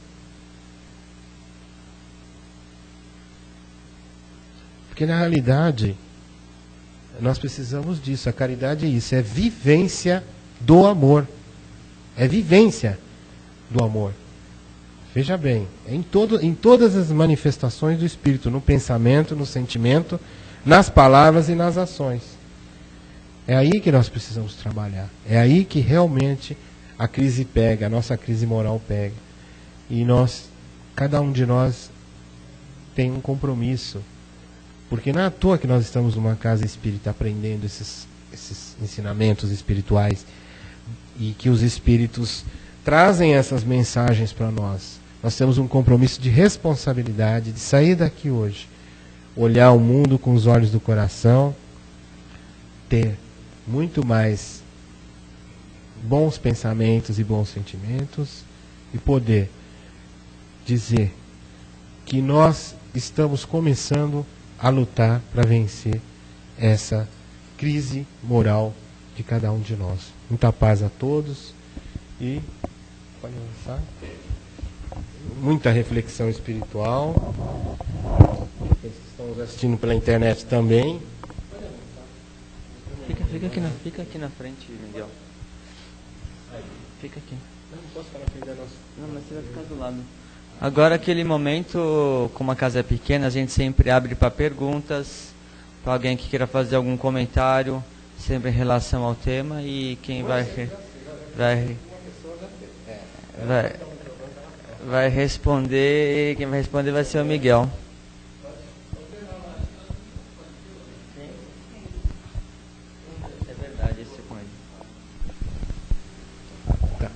Porque na realidade, nós precisamos disso. A caridade é isso, é vivência do amor. É vivência do amor. Veja bem, é em todas as manifestações do Espírito, no pensamento, no sentimento, nas palavras e nas ações. É aí que nós precisamos trabalhar. É aí que realmente a crise pega, a nossa crise moral pega. E cada um de nós tem um compromisso. Porque não é à toa que nós estamos numa casa espírita aprendendo esses ensinamentos espirituais e que os espíritos trazem essas mensagens para nós. Nós temos um compromisso de responsabilidade de sair daqui hoje, olhar o mundo com os olhos do coração, ter muito mais bons pensamentos e bons sentimentos e poder dizer que nós estamos começando a lutar para vencer essa crise moral de cada um de nós. Muita paz a todos e pode avançar. Muita reflexão espiritual. Aqueles que estão assistindo pela internet também. Fica aqui na frente, Miguel. Fica aqui. Não posso ficar na frente da nossa. Não, mas você vai ficar do lado. Agora, aquele momento, como a casa é pequena, a gente sempre abre para perguntas, para alguém que queira fazer algum comentário, sempre em relação ao tema, e quem vai responder, quem vai responder vai ser o Miguel. É verdade, esse é com ele. Tá.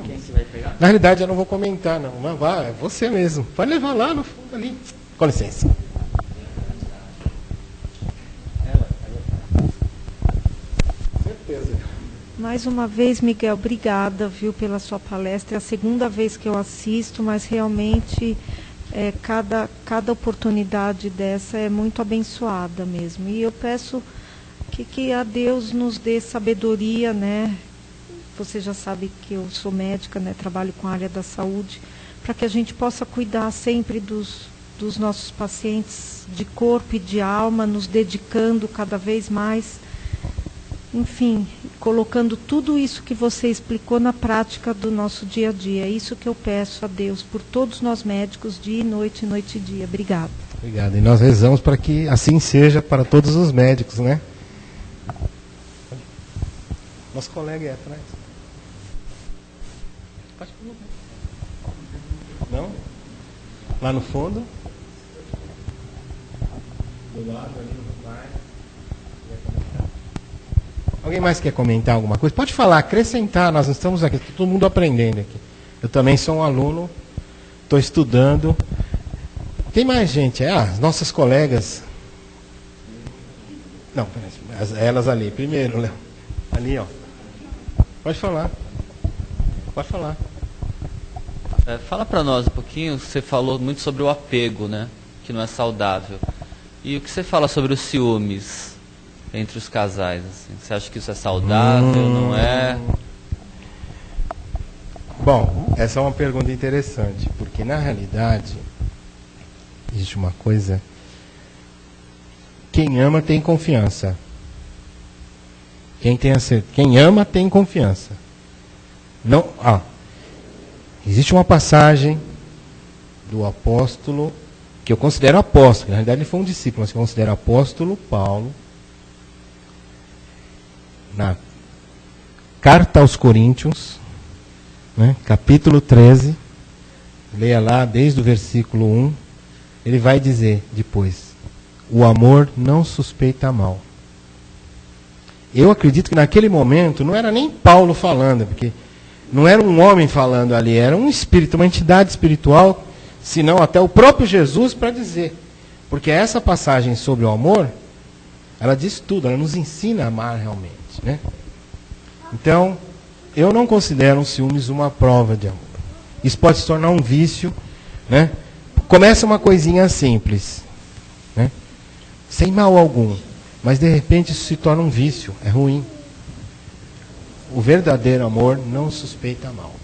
Quem que vai pegar? Na realidade eu não vou comentar não, mas vá, é você mesmo. Pode levar lá no fundo ali. Com licença. Certeza. Mais uma vez, Miguel, obrigada, viu, pela sua palestra. É a segunda vez que eu assisto, mas realmente cada oportunidade dessa é muito abençoada mesmo. E eu peço que a Deus nos dê sabedoria, né? Você já sabe que eu sou médica, né? Trabalho com a área da saúde, para que a gente possa cuidar sempre dos nossos pacientes de corpo e de alma, nos dedicando cada vez mais. Enfim, colocando tudo isso que você explicou na prática do nosso dia a dia. É isso que eu peço a Deus, por todos nós médicos, dia e noite e dia. Obrigada. Obrigado. E nós rezamos para que assim seja para todos os médicos, né? Nosso colega aí atrás. Pode colocar. Não? Lá no fundo? Do lado ali no pai. Alguém mais quer comentar alguma coisa? Pode falar, acrescentar, nós estamos aqui, todo mundo aprendendo aqui. Eu também sou um aluno, estou estudando. Tem mais gente? As nossas colegas. Não, elas ali, primeiro, Léo. Ali, ó. Pode falar. Pode falar. Fala para nós um pouquinho, você falou muito sobre o apego, né? Que não é saudável. E o que você fala sobre os ciúmes entre os casais? Assim? Você acha que isso é saudável, não é? Bom, essa é uma pergunta interessante, porque na realidade existe uma coisa. Quem ama tem confiança. Quem ama tem confiança. Não, existe uma passagem do apóstolo, que eu considero apóstolo, na realidade ele foi um discípulo, mas que eu considero apóstolo Paulo, na Carta aos Coríntios, né, capítulo 13, leia lá desde o versículo 1, ele vai dizer depois: o amor não suspeita mal. Eu acredito que naquele momento não era nem Paulo falando, porque não era um homem falando ali, era um espírito, uma entidade espiritual, se não até o próprio Jesus para dizer. Porque essa passagem sobre o amor, ela diz tudo, ela nos ensina a amar realmente, né? Então, eu não considero os ciúmes uma prova de amor. Isso pode se tornar um vício, né? Começa uma coisinha simples, né? Sem mal algum. Mas de repente isso se torna um vício, é ruim. O verdadeiro amor não suspeita mal.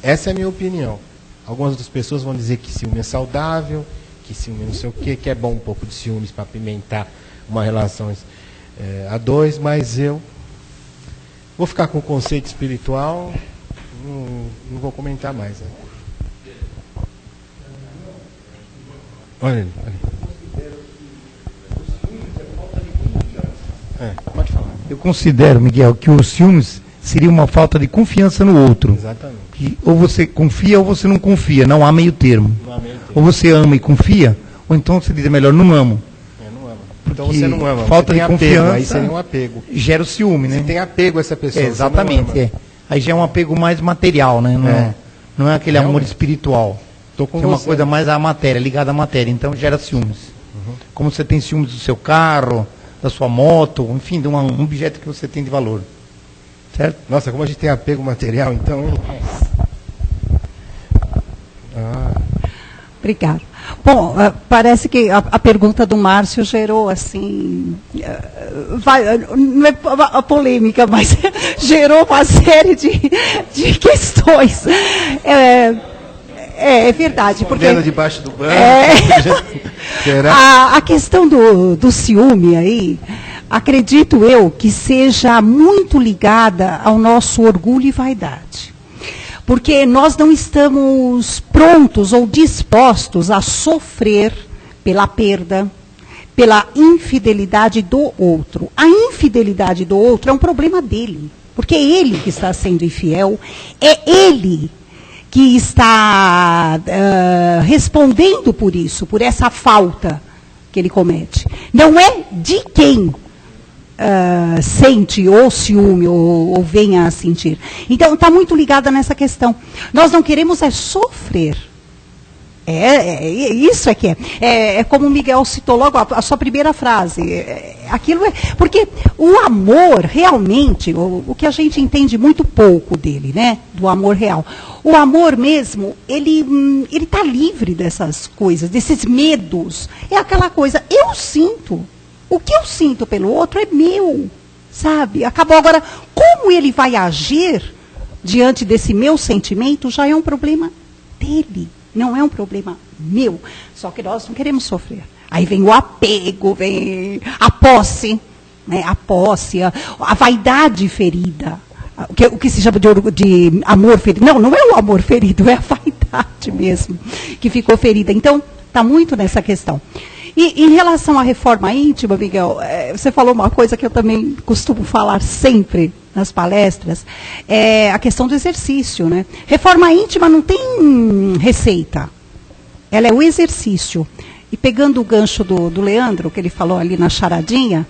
Essa é a minha opinião. Algumas das pessoas vão dizer que ciúme é saudável, que ciúme não sei o quê, que é bom um pouco de ciúmes para apimentar uma relação a dois, mas eu vou ficar com o conceito espiritual, não vou comentar mais. Né? Olha ali. Pode falar. Eu considero, Miguel, que os ciúmes seria uma falta de confiança no outro. Exatamente. Que ou você confia ou você não confia, não há meio termo. Não há meio termo. Ou você ama e confia, ou então você diz, é melhor, não amo. Não ama. Então Porque você não ama. falta você de tem confiança, apego, aí seria um apego. Gera o ciúme, né? Você tem apego a essa pessoa. É, exatamente. Você não ama. Aí já é um apego mais material, né? Não é aquele amor Realmente. espiritual. Tô com É uma você. coisa mais à matéria, ligada à matéria. Então gera ciúmes. Como você tem ciúmes do seu carro, da sua moto, enfim, de um objeto que você tem de valor. Certo? Nossa, como a gente tem apego material, então, hein? Obrigada. Bom, parece que a pergunta do Márcio gerou, assim, não é a polêmica, mas gerou uma série de questões. É verdade. Porque debaixo do banco. A questão do ciúme aí, acredito eu que seja muito ligada ao nosso orgulho e vaidade. Porque nós não estamos prontos ou dispostos a sofrer pela perda, pela infidelidade do outro. A infidelidade do outro é um problema dele, porque é ele que está sendo infiel, é ele que está respondendo por isso, por essa falta que ele comete. Não é de quem sente ou ciúme ou venha a sentir. Então, está muito ligada nessa questão. Nós não queremos sofrer. Isso é que é. É como o Miguel citou logo, a sua primeira frase. Aquilo é. Porque o amor, realmente, o que a gente entende muito pouco dele, né? Do amor real. O amor mesmo, ele está livre dessas coisas, desses medos. É aquela coisa, eu sinto. O que eu sinto pelo outro é meu, sabe? Acabou. Agora, como ele vai agir diante desse meu sentimento já é um problema dele, não é um problema meu. Só que nós não queremos sofrer. Aí vem o apego, vem a posse, né? A posse, a vaidade ferida. O que se chama de amor ferido. Não é o amor ferido, é a vaidade mesmo que ficou ferida. Então, está muito nessa questão. E em relação à reforma íntima, Miguel, você falou uma coisa que eu também costumo falar sempre nas palestras, é a questão do exercício, né? Reforma íntima não tem receita, ela é o exercício. E pegando o gancho do Leandro, que ele falou ali na charadinha,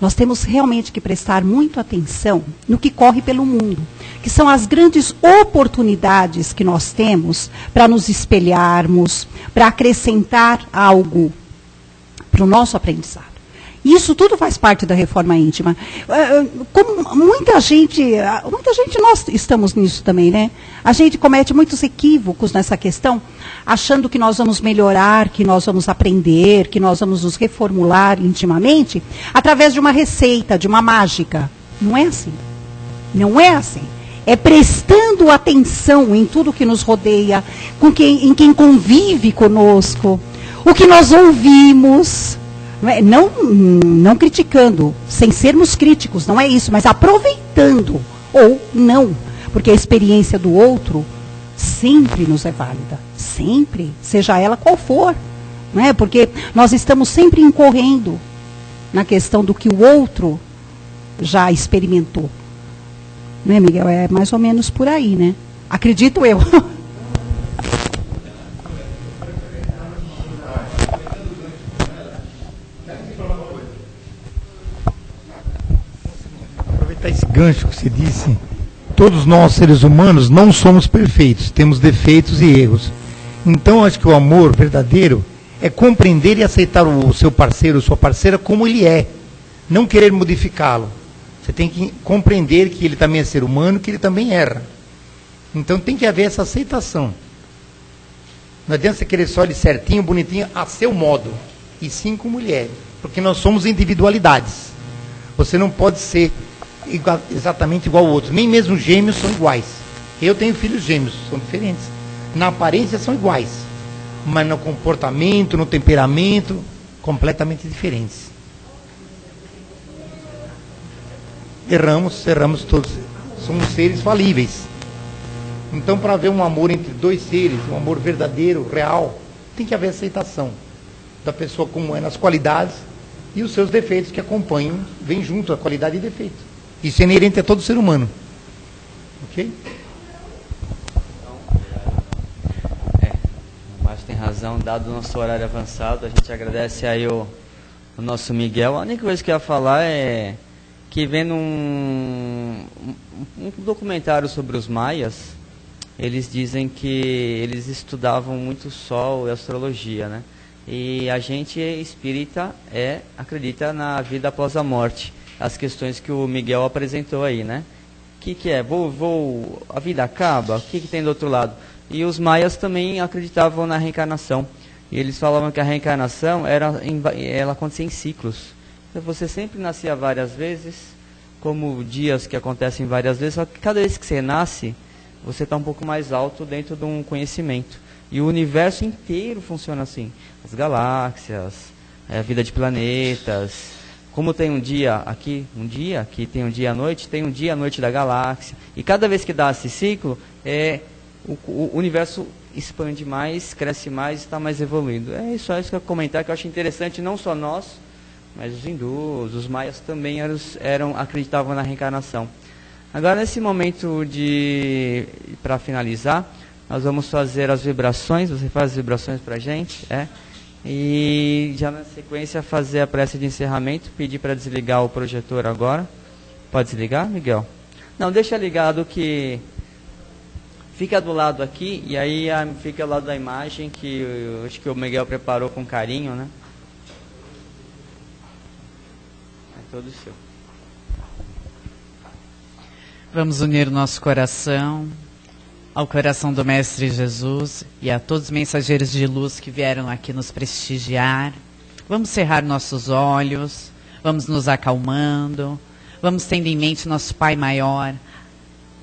nós temos realmente que prestar muito atenção no que corre pelo mundo, que são as grandes oportunidades que nós temos para nos espelharmos, para acrescentar algo para o nosso aprendizado. Isso tudo faz parte da reforma íntima. Como muita gente, nós estamos nisso também, né? A gente comete muitos equívocos nessa questão, achando que nós vamos melhorar, que nós vamos aprender, que nós vamos nos reformular intimamente, através de uma receita, de uma mágica. Não é assim. Não é assim. É prestando atenção em tudo que nos rodeia, em quem convive conosco, o que nós ouvimos, não criticando, sem sermos críticos, não é isso, mas aproveitando, ou não, porque a experiência do outro sempre nos é válida, sempre, seja ela qual for, não é? Porque nós estamos sempre incorrendo na questão do que o outro já experimentou. Não é, Miguel? É mais ou menos por aí, né? Acredito eu. Aproveitar esse gancho que você disse, todos nós, seres humanos, não somos perfeitos, temos defeitos e erros. Então, acho que o amor verdadeiro é compreender e aceitar o seu parceiro, sua parceira, como ele é. Não querer modificá-lo. Você tem que compreender que ele também é ser humano, que ele também erra. Então, tem que haver essa aceitação. Não adianta você querer só ele certinho, bonitinho, a seu modo. e 5 mulheres, porque nós somos individualidades. Você não pode ser exatamente igual ao outro, nem mesmo gêmeos são iguais. Eu tenho filhos gêmeos, são diferentes. Na aparência são iguais, mas no comportamento, no temperamento, completamente diferentes. Erramos todos, somos seres falíveis. Então, para haver um amor entre dois seres, um amor verdadeiro, real, tem que haver aceitação da pessoa como é nas qualidades e os seus defeitos que acompanham, vêm junto a qualidade e defeito. Isso é inerente a todo ser humano. Ok? O Márcio tem razão, dado o nosso horário avançado, a gente agradece aí o nosso Miguel. A única coisa que eu ia falar é que vendo um documentário sobre os maias, eles dizem que eles estudavam muito o sol e astrologia, né? E a gente espírita acredita na vida após a morte. As questões que o Miguel apresentou aí, né? O que é? A vida acaba? O que tem do outro lado? E os maias também acreditavam na reencarnação. E eles falavam que a reencarnação ela acontecia em ciclos. Então você sempre nascia várias vezes, como dias que acontecem várias vezes, só que cada vez que você nasce, você está um pouco mais alto dentro de um conhecimento. E o universo inteiro funciona assim. As galáxias, a vida de planetas. Como tem um dia aqui, aqui tem um dia à noite, tem um dia à noite da galáxia. E cada vez que dá esse ciclo, o universo expande mais, cresce mais, está mais evoluído. É só isso que eu ia comentar, que eu acho interessante, não só nós, mas os hindus, os maias também acreditavam na reencarnação. Agora, nesse momento para finalizar, nós vamos fazer as vibrações. Você faz as vibrações para a gente? E já na sequência fazer a prece de encerramento, pedir para desligar o projetor agora. Pode desligar, Miguel? Não, deixa ligado que fica do lado aqui, e aí fica ao lado da imagem, que eu acho que o Miguel preparou com carinho, né? É todo seu. Vamos unir o nosso coração ao coração do Mestre Jesus e a todos os mensageiros de luz que vieram aqui nos prestigiar. Vamos cerrar nossos olhos, vamos nos acalmando, vamos tendo em mente nosso Pai Maior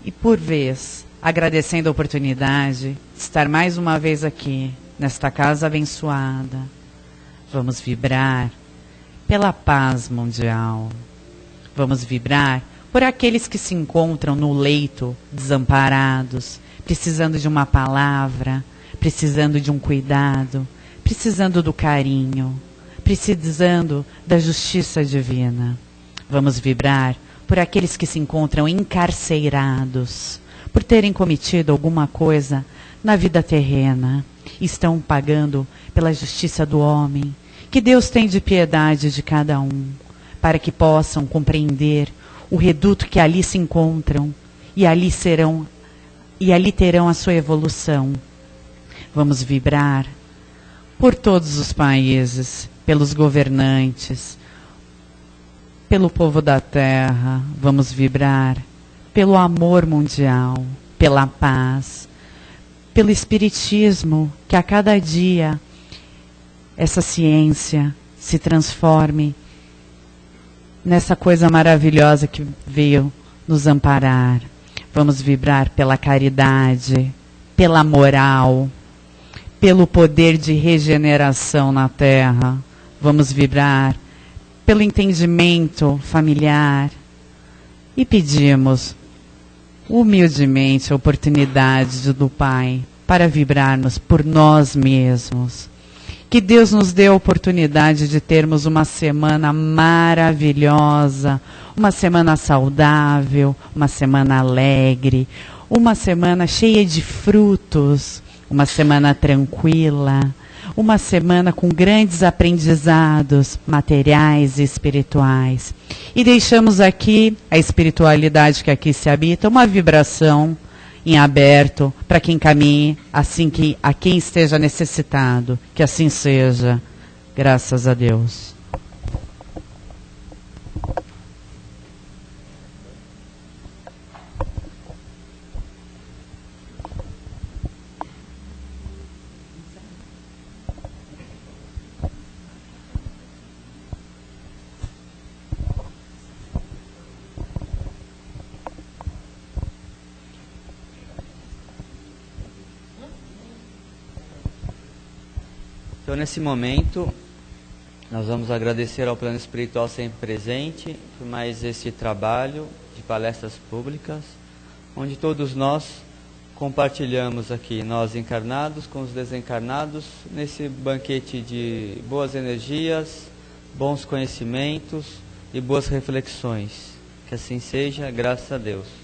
e, por vez, agradecendo a oportunidade de estar mais uma vez aqui, nesta casa abençoada. Vamos vibrar pela paz mundial. Vamos vibrar por aqueles que se encontram no leito, desamparados, precisando de uma palavra, precisando de um cuidado, precisando do carinho, precisando da justiça divina. Vamos vibrar por aqueles que se encontram encarcerados, por terem cometido alguma coisa na vida terrena, estão pagando pela justiça do homem. Que Deus tenha de piedade de cada um, para que possam compreender o reduto que ali se encontram e ali terão a sua evolução. Vamos vibrar por todos os países, pelos governantes, pelo povo da terra. Vamos vibrar pelo amor mundial, pela paz, pelo espiritismo, que a cada dia essa ciência se transforme nessa coisa maravilhosa que veio nos amparar. Vamos vibrar pela caridade, pela moral, pelo poder de regeneração na Terra. Vamos vibrar pelo entendimento familiar e pedimos humildemente a oportunidade do Pai para vibrarmos por nós mesmos. Que Deus nos dê a oportunidade de termos uma semana maravilhosa, uma semana saudável, uma semana alegre, uma semana cheia de frutos, uma semana tranquila, uma semana com grandes aprendizados materiais e espirituais. E deixamos aqui a espiritualidade que aqui se habita, uma vibração em aberto para quem caminhe, assim que a quem esteja necessitado, que assim seja, graças a Deus. Então, nesse momento, nós vamos agradecer ao plano espiritual sempre presente por mais esse trabalho de palestras públicas, onde todos nós compartilhamos aqui, nós encarnados com os desencarnados, nesse banquete de boas energias, bons conhecimentos e boas reflexões. Que assim seja, graças a Deus.